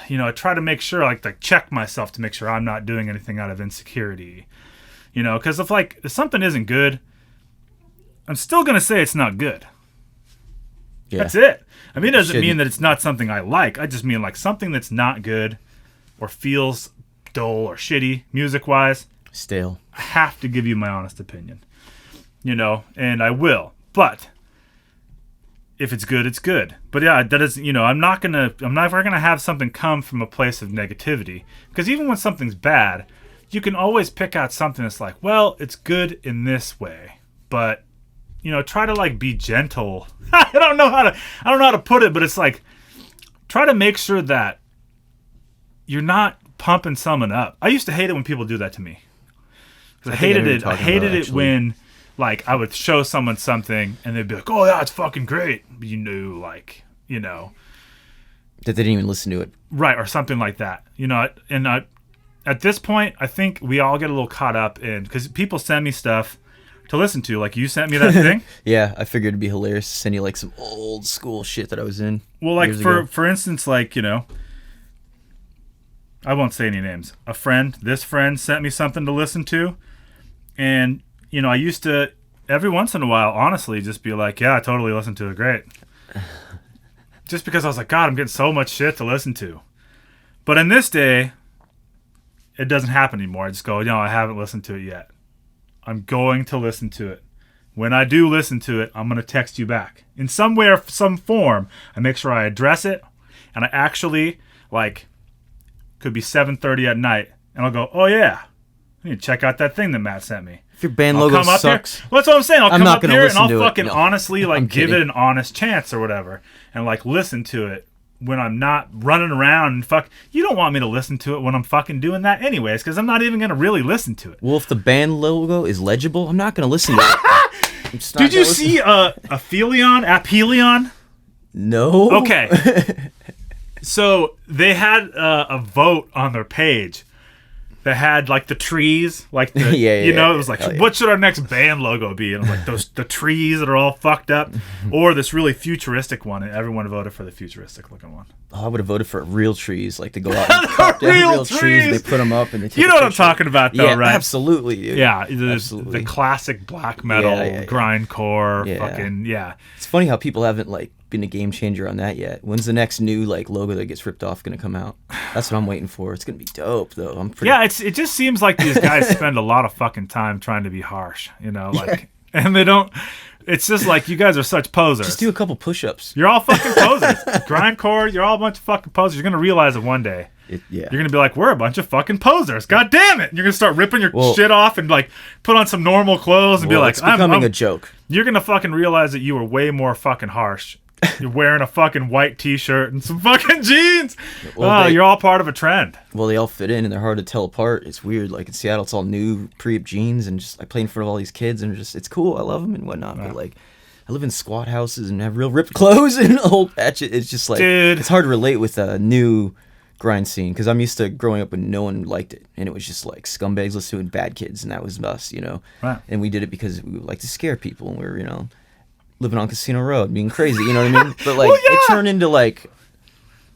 B: you know, I try to make sure, like, to check myself to make sure I'm not doing anything out of insecurity. You know, because if something isn't good, I'm still going to say it's not good. Yeah. That's it. I mean, it doesn't mean that it's not something I like. I just mean like something that's not good or feels dull or shitty music-wise.
A: Stale.
B: I have to give you my honest opinion. You know, and I will. But if it's good, it's good. But yeah, that is, you know, I'm never going to have something come from a place of negativity. Because even when something's bad, you can always pick out something that's like, well, it's good in this way, but you know, try to like be gentle. I don't know how to put it, but it's like try to make sure that you're not pumping someone up. I used to hate it when people do that to me. I hated it when like I would show someone something and they'd be like, "Oh yeah, it's fucking great." But you knew, like, you know,
A: that they didn't even listen to it,
B: right, or something like that. You know, and at this point, I think we all get a little caught up in, because people send me stuff to listen to. Like, you sent me that thing.
A: Yeah, I figured it'd be hilarious to send you like some old school shit that I was in.
B: Well, like for instance, like, you know, I won't say any names. This friend sent me something to listen to, and you know, I used to every once in a while, honestly, just be like, yeah, I totally listened to it, great. Just because I was like, God, I'm getting so much shit to listen to. But in this day, it doesn't happen anymore. I just go, no, I haven't listened to it yet. I'm going to listen to it. When I do listen to it, I'm going to text you back. In some way or some form, I make sure I address it, and I actually, like, could be 7:30 at night, and I'll go, oh yeah, I need to check out that thing that Matt sent me.
A: If your band logo sucks.
B: Well, that's what I'm saying. I'll come up here and I'll fucking
A: No.
B: honestly, like, give it an honest chance or whatever, and, like, listen to it when I'm not running around and fuck. You don't want me to listen to it when I'm fucking doing that anyways, because I'm not even going to really listen to it.
A: Well, if the band logo is legible, I'm not going to listen to it.
B: Did you see Apelion?
A: No.
B: Okay. So they had a vote on their page that had like the trees, like the it was like, what should our next band logo be? And I'm like, the trees that are all fucked up, or this really futuristic one. And everyone voted for the futuristic looking one.
A: Oh, I would have voted for real trees, like to go out and cut down real trees. They put them up and they take
B: You know what I'm talking about, though, right?
A: Absolutely, dude.
B: Yeah, the classic black metal, grindcore, fucking
A: It's funny how people haven't like been a game changer on that yet. When's the next new like logo that gets ripped off gonna come out? That's what I'm waiting for. It's gonna be dope though.
B: It just seems like these guys spend a lot of fucking time trying to be harsh, you know, like, and they don't. It's just like, you guys are such posers.
A: Just do a couple push-ups.
B: You're all fucking posers. Grindcore, you're all a bunch of fucking posers. You're gonna realize it one day. You're gonna be like, we're a bunch of fucking posers. God damn it! And you're gonna start ripping your shit off and like put on some normal clothes and be like,
A: it's becoming a joke.
B: You're gonna fucking realize that you were way more fucking harsh You're wearing a fucking white t-shirt and some fucking jeans.
A: Well,
B: You're all part of a trend.
A: Well, they all fit in and they're hard to tell apart. It's weird. Like in Seattle, it's all new pre-op jeans, and just I play in front of all these kids, and it's cool. I love them and whatnot. But like, I live in squat houses and have real ripped clothes and old patch. It's just like,
B: dude,
A: it's hard to relate with a new grind scene because I'm used to growing up when no one liked it, and it was just like scumbags listening to Bad Kids, and that was us,
B: Right.
A: And we did it because we would like to scare people, and we were, living on Casino Road, being crazy, you know what I mean? But like, it turned into like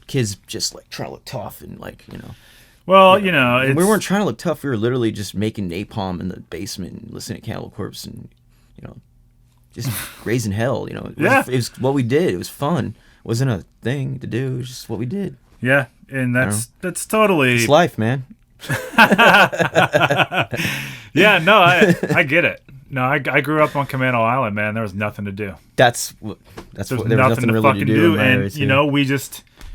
A: kids just like trying to look tough and like,
B: Well,
A: and we weren't trying to look tough. We were literally just making napalm in the basement and listening to Cannibal Corpse and, just raising hell, It was what we did. It was fun. It wasn't a thing to do. It was just what we did.
B: Yeah, and that's totally...
A: It's life, man.
B: Yeah, no, I get it. No, I grew up on Commando Island, man. There was nothing to do.
A: There
B: was
A: was
B: nothing to
A: really
B: fucking do.
A: And,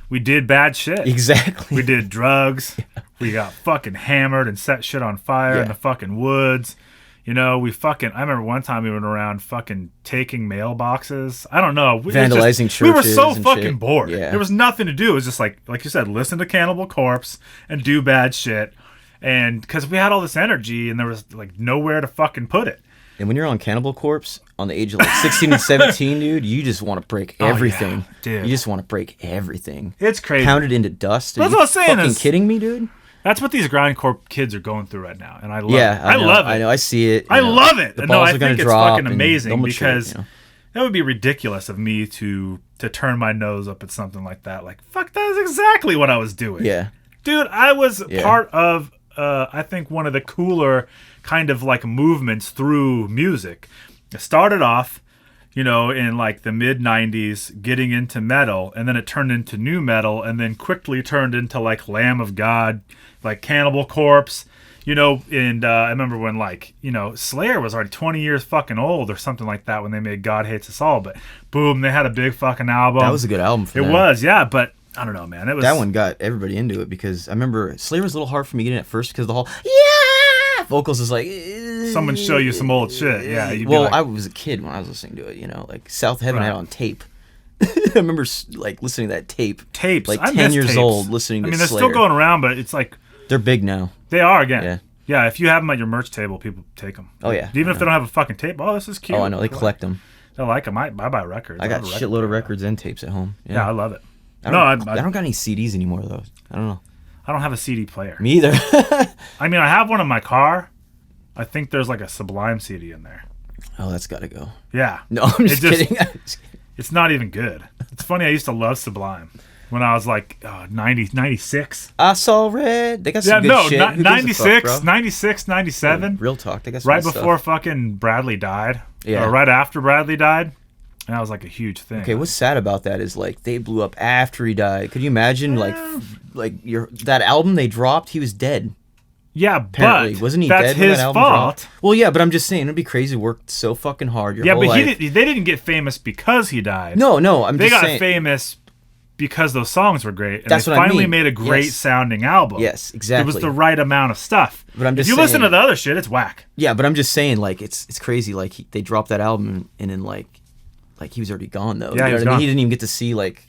B: we did bad shit.
A: Exactly.
B: We did drugs. Yeah. We got fucking hammered and set shit on fire in the fucking woods. I remember one time we went around fucking taking mailboxes. I don't know.
A: Vandalizing churches.
B: We were so fucking
A: shit.
B: bored.
A: Yeah.
B: There was nothing to do. It was just like you said, listen to Cannibal Corpse and do bad shit. And because we had all this energy and there was like nowhere to fucking put it.
A: And when you're on Cannibal Corpse, on the age of like 16 and 17, dude, you just want to break everything.
B: Yeah, dude.
A: You just want to break everything.
B: It's crazy.
A: Pound it into dust.
B: That's what I'm saying.
A: Fucking kidding me, dude?
B: That's what these grindcore kids are going through right now, and I love it.
A: I
B: love it.
A: I know. I see it.
B: I love it.
A: The
B: No,
A: balls
B: I
A: are gonna
B: think it's
A: drop
B: fucking amazing because
A: that ridiculous
B: of me to turn my nose up at something like that. Like, fuck, that is exactly what I was doing.
A: Yeah.
B: Dude, I was part of, I think, one of the cooler kind of like movements through music. It started off, in like the mid 90s, getting into metal, and then it turned into new metal, and then quickly turned into like Lamb of God, like Cannibal Corpse, and I remember when like, Slayer was already 20 years fucking old or something like that when they made God Hates Us All, but boom, they had a big fucking album.
A: That was a good album for them.
B: It was, yeah, but I don't know, man. It was
A: that one got everybody into it because I remember Slayer was a little hard for me getting at first because the whole vocals is like
B: someone show you some old shit. Yeah.
A: I was a kid when I was listening to it. Like South Heaven had it on tape. I remember like listening to that tapes, like 10 years
B: tapes.
A: old, listening to
B: they're
A: Slayer.
B: still going around, but it's like
A: they're big now.
B: They are again. Yeah. If you have them at your merch table, people take them.
A: Oh yeah.
B: Even if they don't have a fucking tape. Oh, this is cute.
A: Oh, I know. They collect them.
B: They like them. I buy records.
A: I got a shitload of records and tapes at home.
B: Yeah, I love it.
A: I don't got any CDs anymore though. I don't know.
B: I don't have a CD player.
A: Me either.
B: I mean, I have one in my car. I think there's like a Sublime CD in there.
A: Oh, that's got to go.
B: Yeah.
A: No, I'm just kidding.
B: It's not even good. It's funny. I used to love Sublime when I was like 96.
A: I saw red. They got some good shit.
B: 96, 96, 97.
A: Real talk. They got some
B: right
A: good
B: before
A: stuff.
B: Fucking Bradley died.
A: Yeah.
B: Or right after Bradley died. And that was like a huge thing.
A: Okay, what's sad about that is like they blew up after he died. Could you imagine like that album they dropped? He was dead.
B: Yeah,
A: apparently.
B: But
A: wasn't he
B: that's
A: dead when
B: his
A: that album
B: fault.
A: Dropped? Well, yeah, but I'm just saying it'd be crazy. Worked so fucking hard. Your whole life.
B: They didn't get famous because he died.
A: No,
B: they got famous because those songs were great. And
A: that's
B: they
A: what
B: finally
A: I mean.
B: made a great sounding album.
A: Yes, exactly.
B: It was the right amount of stuff.
A: But I'm just
B: if you listen to the other shit, it's whack.
A: Yeah, but I'm just saying like it's crazy. Like they dropped that album and then like he was already gone though.
B: Yeah,
A: he didn't even get to see like.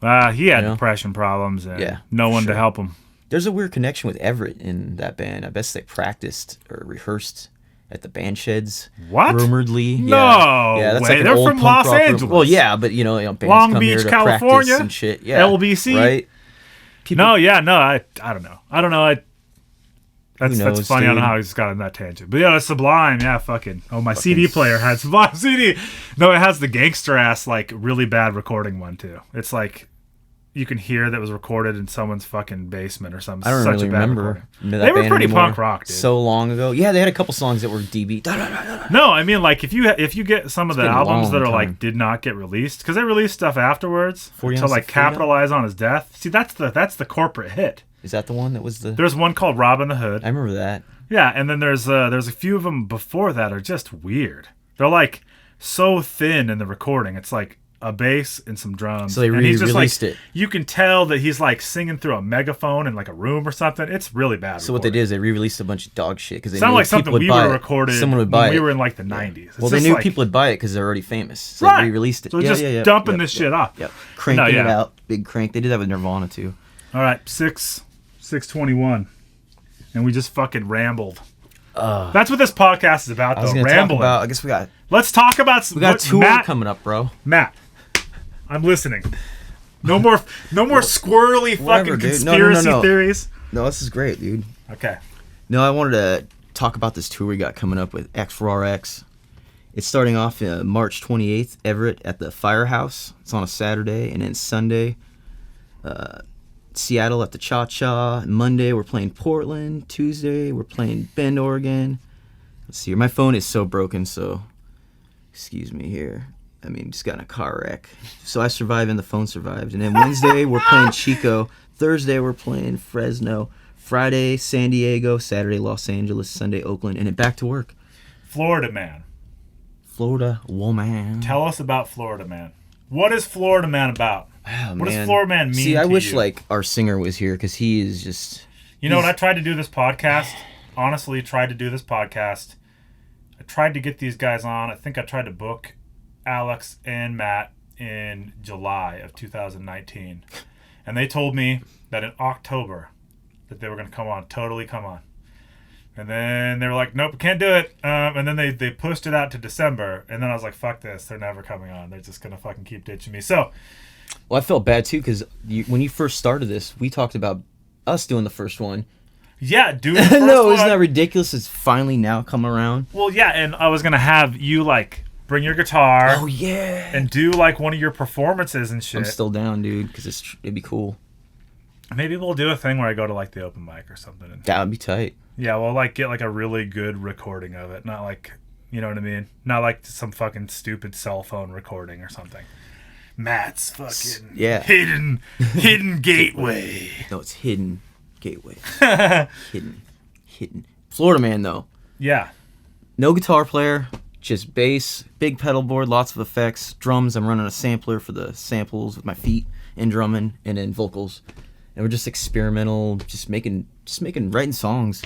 B: He had depression problems and no one to help him.
A: There's a weird connection with Everett in that band. I bet they practiced or rehearsed at the band sheds.
B: What?
A: Rumoredly.
B: No
A: yeah, that's
B: way.
A: like
B: They're
A: old
B: from
A: punk
B: Los
A: rock
B: Angeles.
A: Well, yeah, but bands
B: Long
A: come
B: Beach,
A: here to
B: California,
A: practice and shit. Yeah,
B: LBC.
A: Right?
B: I don't know. That's funny.
A: Dude.
B: I don't know how I just got on that tangent. But yeah, it's Sublime. Yeah, fucking. Oh, my CD player had Sublime CD. No, it has the gangster ass, like, really bad recording one, too. It's like, you can hear that was recorded in someone's fucking basement or something.
A: I don't really remember.
B: They were pretty punk rock, dude.
A: So long ago. Yeah, they had a couple songs that were DB.
B: No, I mean, like, if you get some of the albums that are like did not get released because they released stuff afterwards to like capitalize on his death. See, that's the corporate hit.
A: Is that the one that was the?
B: There's one called Robin the Hood.
A: I remember that.
B: Yeah, and then there's a few of them before that are just weird. They're like so thin in the recording. It's like a bass and some drums.
A: So they
B: and he's just
A: re-released
B: like,
A: it.
B: You can tell that he's like singing through a megaphone in like a room or something. It's really bad.
A: So what they did is they re-released a bunch of dog shit because they
B: sounded
A: knew
B: like something
A: people would
B: we
A: buy
B: would
A: it.
B: have recorded
A: Someone would buy
B: when we
A: it.
B: were in like the 90s. It's
A: Well, they
B: just
A: knew
B: like,
A: people would buy it because they're already famous. So
B: Right.
A: they re-released it.
B: So just dumping this shit off.
A: Yep. Cranking
B: No,
A: it
B: yeah.
A: out. Big crank. They did that with Nirvana too.
B: All right, 6:21, and we just fucking rambled. That's what this podcast is about,
A: I was
B: though.
A: going to talk
B: Rambling.
A: about. I guess we got
B: Let's talk about.
A: a tour coming up, bro.
B: Matt, I'm listening. No more squirrely
A: Whatever,
B: fucking
A: dude.
B: conspiracy theories.
A: No, this is great, dude.
B: Okay.
A: No, I wanted to talk about this tour we got coming up with X4RX. It's starting off March 28th, Everett at the Firehouse. It's on a Saturday, and then Sunday, Seattle at the Cha Cha. Monday, we're playing Portland. Tuesday, we're playing Bend, Oregon. Let's see here. My phone is so broken, so excuse me here. I mean, just got in a car wreck. So I survived and the phone survived. And then Wednesday, we're playing Chico. Thursday, we're playing Fresno. Friday, San Diego. Saturday, Los Angeles. Sunday, Oakland. And then back to work.
B: Florida Man.
A: Florida woman.
B: Tell us about Florida Man. What is Florida Man about?
A: Oh,
B: What does
A: man.
B: Florida Man mean
A: See, I
B: to
A: wish
B: you?
A: like our singer was here because he is just.
B: You know, when I tried to do this podcast, honestly, tried to do this podcast, I tried to get these guys on. I think I tried to book Alex and Matt in July of 2019. And they told me that in October that they were going to totally come on. And then they were like, nope, can't do it. And then they pushed it out to December. And then I was like, fuck this. They're never coming on. They're just going to fucking keep ditching me. So,
A: Well, I felt bad too because when you first started this, we talked about us doing the first one.
B: yeah, dude. The first
A: No,
B: one,
A: isn't that ridiculous? It's finally now come around.
B: well, yeah, and I was going to have you, like, bring your guitar.
A: Oh yeah.
B: And do, like, one of your performances and shit.
A: I'm still down, dude, because it'd be cool.
B: Maybe we'll do a thing where I go to, like, the open mic or something. And,
A: That would be tight.
B: yeah, we'll, like, get, like, a really good recording of it. Not, like, you know what I mean? Not, like, some fucking stupid cell phone recording or something. Matt's fucking
A: Yeah.
B: hidden gateway.
A: No, it's hidden gateway. hidden. Florida Man though.
B: Yeah.
A: No guitar player, just bass, big pedal board, lots of effects, drums. I'm running a sampler for the samples with my feet and drumming, and then vocals. And we're just experimental, just writing songs.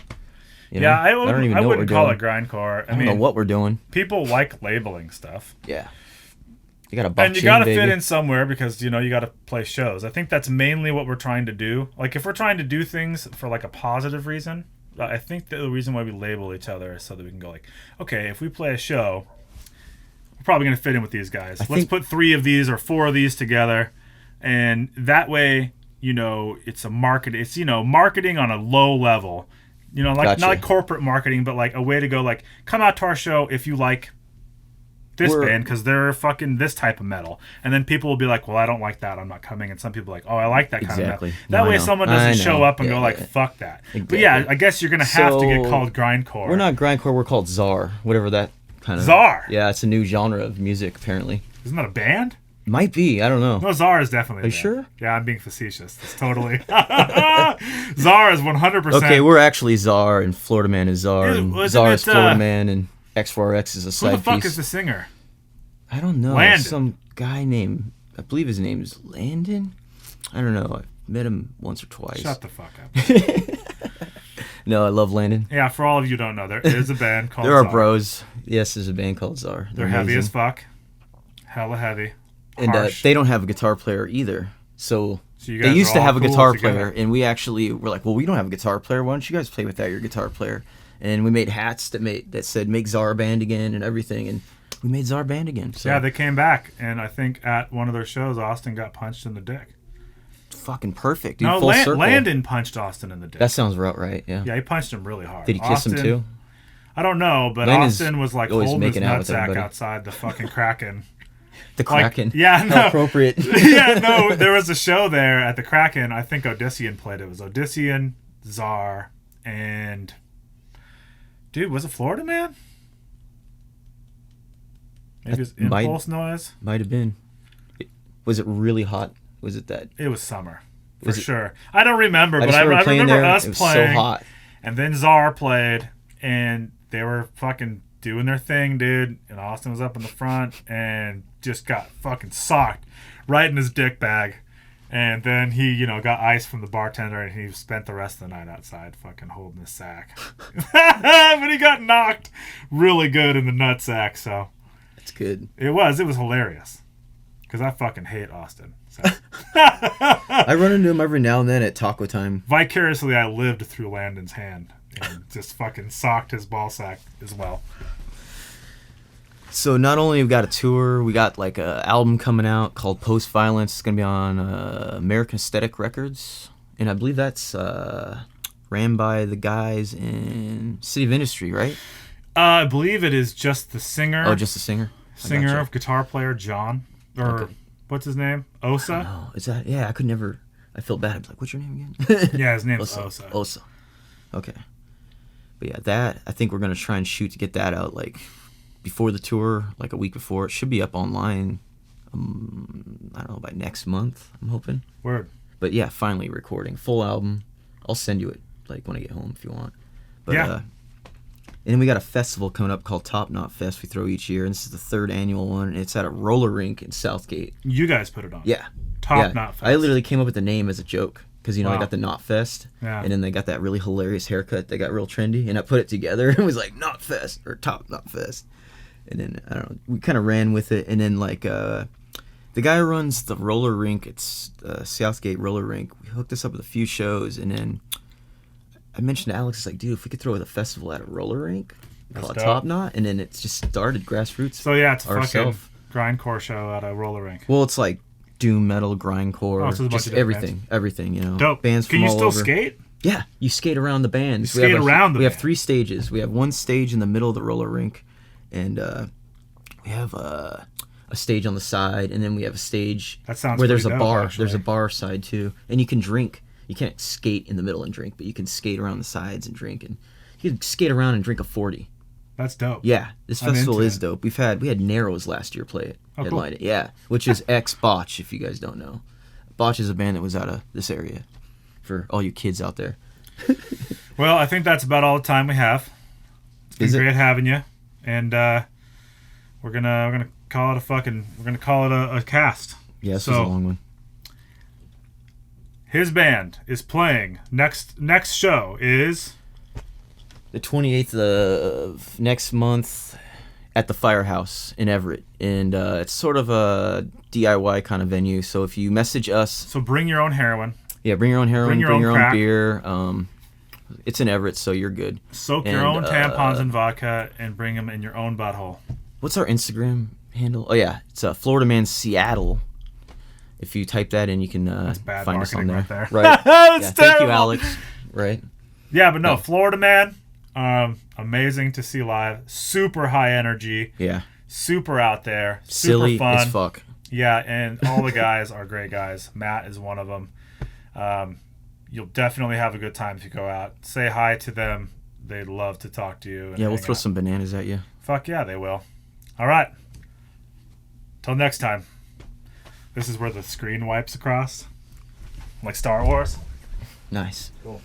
A: You know?
B: Yeah, I
A: don't even know what we're
B: wouldn't call
A: doing.
B: it grindcore.
A: I don't know what we're doing.
B: People like labeling stuff.
A: Yeah. You got to buck
B: And you
A: chin,
B: got to
A: baby.
B: fit in somewhere because, you know, you got to play shows. I think that's mainly what we're trying to do. Like, if we're trying to do things for, like, a positive reason, I think the reason why we label each other is so that we can go, like, okay, if we play a show, we're probably going to fit in with these guys. Let's put 3 of these or 4 of these together. And that way, you know, it's marketing on a low level. You know, like
A: Gotcha.
B: not like corporate marketing, but like a way to go, like, come out to our show if you like this band because they're fucking this type of metal. And then people will be like, well, I don't like that, I'm not coming. And some people are like, oh, I like that kind
A: Exactly.
B: of metal. That
A: No,
B: way
A: I know.
B: someone
A: I
B: doesn't show
A: know.
B: up and
A: Yeah,
B: go like,
A: yeah.
B: fuck that. But
A: Exactly.
B: yeah, I guess you're going to have to get
A: So,
B: called grindcore.
A: We're not grindcore, we're called Czar. Whatever that kind of...
B: Czar?
A: Yeah, it's a new genre of music, apparently.
B: Isn't that a band?
A: Might be, I don't know.
B: No, Czar is definitely a
A: Are you
B: band.
A: sure?
B: Yeah, I'm being facetious. It's totally... Czar is 100%.
A: Okay, we're actually Czar, and Florida Man is Czar,
B: Is-
A: and
B: wasn't
A: Czar is
B: it,
A: Florida Man, and X4X is a
B: Who
A: side
B: the fuck
A: piece.
B: is the singer?
A: I don't know.
B: Landon.
A: Some guy named... I believe his name is Landon? I don't know. I've met him once or twice.
B: Shut the fuck up.
A: No, I love Landon.
B: Yeah, for all of you who don't know, there is a band called
A: There are
B: Czar.
A: bros. Yes, there's a band called Czar.
B: They're heavy as fuck. Hella heavy.
A: And
B: Harsh.
A: they don't have a guitar player either. So
B: you guys
A: they used
B: are
A: to
B: all
A: have a
B: cool
A: guitar
B: together.
A: player, and we actually were like, well, we don't have a guitar player. Why don't you guys play without your guitar player? And we made hats that said "Make Czar Band Again" and everything, and we made Czar Band again. So
B: Yeah, they came back, and I think at one of their shows, Austin got punched in the dick.
A: fucking perfect, dude.
B: No,
A: Full circle.
B: Landon punched Austin in the dick.
A: That sounds about right. Yeah.
B: Yeah, he punched him really hard.
A: Did he kiss him
B: Austin-
A: too?
B: I don't know, but
A: Landon's
B: Austin was like
A: always
B: holding his
A: making out with
B: nutsack
A: everybody.
B: outside the fucking Kraken.
A: The Kraken.
B: yeah,
A: How
B: no.
A: appropriate.
B: Yeah, no, there was a show there at the Kraken. I think Odyssean played it. It was Odyssean, Czar, and... Dude, was it Florida Man? Maybe it was
A: That might-
B: Impulse Noise?
A: Might have been. Was it really hot? Was it that?
B: It was summer. For
A: Was it-
B: sure. I don't remember,
A: I
B: but
A: just
B: I
A: remember playing
B: remember
A: there.
B: us
A: It was
B: playing.
A: so hot.
B: And then Czar played, and they were fucking doing their thing, dude. And Austin was up in the front, and just got fucking socked right in his dick bag. And then he, got ice from the bartender, and he spent the rest of the night outside fucking holding his sack. But he got knocked really good in the nutsack, so.
A: That's good.
B: It was hilarious. Because I fucking hate Austin. So.
A: I run into him every now and then at taco time.
B: Vicariously, I lived through Landon's hand and just fucking socked his ball sack as well.
A: So not only we got a tour, we got like a album coming out called Post Violence. It's gonna be on American Aesthetic Records, and I believe that's ran by the guys in City of Industry, right?
B: I believe it is just the singer.
A: Oh, just the singer.
B: Singer, guitar player John, or
A: Okay.
B: What's his name? Osa.
A: Oh, is that? Yeah, I could never. I felt bad. I was like, "What's your name again?"
B: Yeah, his name's Osa.
A: Osa. Okay. But yeah, that I think we're gonna try and shoot to get that out like before the tour, like a week before. It should be up online. I don't know, by next month. I'm hoping.
B: Word.
A: But yeah, finally recording full album. I'll send you it like when I get home if you want. But,
B: yeah.
A: And then we got a festival coming up called Top Knot Fest. We throw each year, and this is the third annual one. And it's at a roller rink in Southgate.
B: You guys put it on.
A: Yeah.
B: Top Knot Fest.
A: I literally came up with the name as a joke because
B: Wow.
A: they got the Knot Fest,
B: Yeah.
A: and then they got that really hilarious haircut that got real trendy, and I put it together and was like Knot Fest or Top Knot Fest. And then I don't know, we kind of ran with it, and then like the guy who runs the roller rink, it's Southgate roller rink. We hooked us up with a few shows, and then I mentioned to Alex, it's like, dude, if we could throw a festival at a roller rink, call it
B: dope.
A: Top Knot, and then it's just started grassroots.
B: So yeah, it's a
A: ourself.
B: fucking grindcore show at a roller rink.
A: Well, it's like doom metal, grindcore,
B: Oh, so there's a bunch
A: just
B: of different
A: everything,
B: Dope.
A: Bands
B: Can
A: from
B: you
A: all
B: still
A: over.
B: skate?
A: Yeah, you skate around the bands.
B: You skate around the
A: We have
B: band.
A: 3 stages. We have one stage in the middle of the roller rink, and we have a stage on the side, and then we have a stage
B: That sounds
A: where there's a
B: pretty dope,
A: bar.
B: actually.
A: There's a bar side too, and you can drink. You can't skate in the middle and drink, but you can skate around the sides and drink, and you can skate around and drink a 40.
B: That's dope.
A: Yeah, this
B: I'm
A: festival
B: into
A: is
B: it.
A: dope. We had Narrows last year play it,
B: Oh, cool.
A: headline it. Yeah, which is ex Botch. If you guys don't know, Botch is a band that was out of this area. For all you kids out there.
B: Well, I think that's about all the time we have. It's been
A: Is it?
B: great having you, and we're gonna call it a cast.
A: Yeah, this
B: So-
A: was a long one.
B: His band is playing next show is
A: The 28th of next month at the Firehouse in Everett. And it's sort of a DIY kind of venue. So if you message us,
B: so bring your own heroin,
A: yeah, bring your own heroin,
B: Bring
A: bring
B: your
A: your
B: own
A: own
B: crack.
A: beer. It's in Everett, so you're good.
B: soak your
A: And,
B: own tampons in vodka, and bring them in your own butthole.
A: What's our Instagram handle? Oh, yeah, it's Florida Man Seattle. If you type that in, you can
B: bad
A: find us on
B: marketing
A: there.
B: right there.
A: Right.
B: That's
A: Yeah, thank you,
B: terrible.
A: Alex. Right.
B: Yeah, but no,
A: Yeah.
B: Florida Man, amazing to see live. Super high energy,
A: Yeah.
B: super out there, super
A: Silly
B: fun.
A: as fuck.
B: Yeah, and all the guys are great guys. Matt is one of them. You'll definitely have a good time if you go out. Say hi to them. They'd love to talk to you. And
A: Yeah, we'll
B: hang
A: throw
B: out.
A: some bananas at you.
B: Fuck yeah, they will. All right. Till next time. This is where the screen wipes across. Like Star Wars.
A: Nice.
B: Cool.